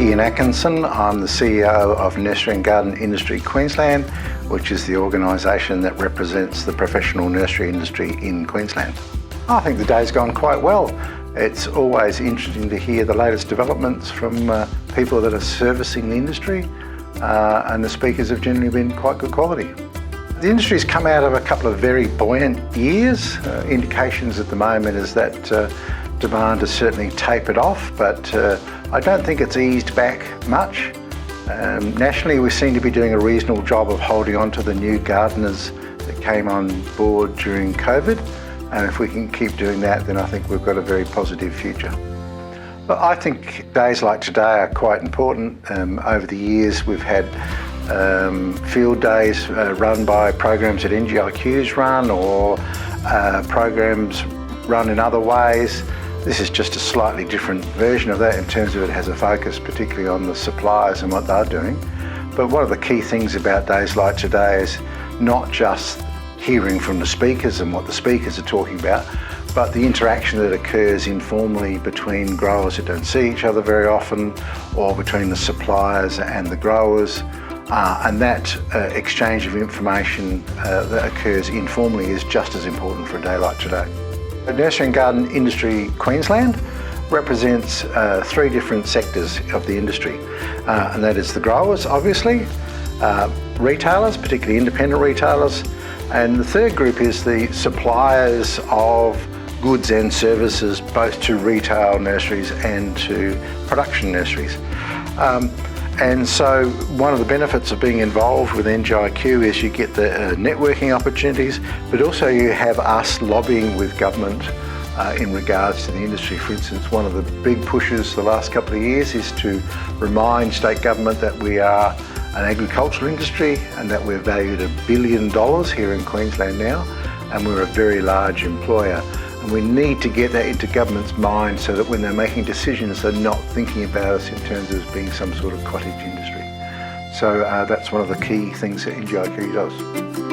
Ian Atkinson. I'm the CEO of Nursery and Garden Industry Queensland, which is the organisation that represents the professional nursery industry in Queensland. I think the day's gone quite well. It's always interesting to hear the latest developments from people that are servicing the industry, and the speakers have generally been quite good quality. The industry's come out of a couple of very buoyant years. Indications at the moment is that demand has certainly tapered off, but I don't think it's eased back much. Nationally, we seem to be doing a reasonable job of holding on to the new gardeners that came on board during COVID, and if we can keep doing that, then I think we've got a very positive future. But I think days like today are quite important. Over the years, we've had field days run by programs that NGIQ's run, or programs run in other ways. This is just a slightly different version of that in terms of it has a focus particularly on the suppliers and what they're doing. But one of the key things about days like today is not just hearing from the speakers and what the speakers are talking about, but the interaction that occurs informally between growers that don't see each other very often, or between the suppliers and the growers. And that exchange of information that occurs informally is just as important for a day like today. The Nursery and Garden Industry Queensland represents three different sectors of the industry, and that is the growers, obviously, retailers, particularly independent retailers, and the third group is the suppliers of goods and services both to retail nurseries and to production nurseries. And so one of the benefits of being involved with NGIQ is you get the networking opportunities, but also you have us lobbying with government in regards to the industry. For instance, one of the big pushes the last couple of years is to remind state government that we are an agricultural industry and that we're valued $1 billion here in Queensland now, and we're a very large employer. And we need to get that into government's mind so that when they're making decisions, they're not thinking about us in terms of being some sort of cottage industry. So that's one of the key things that NGIQ does.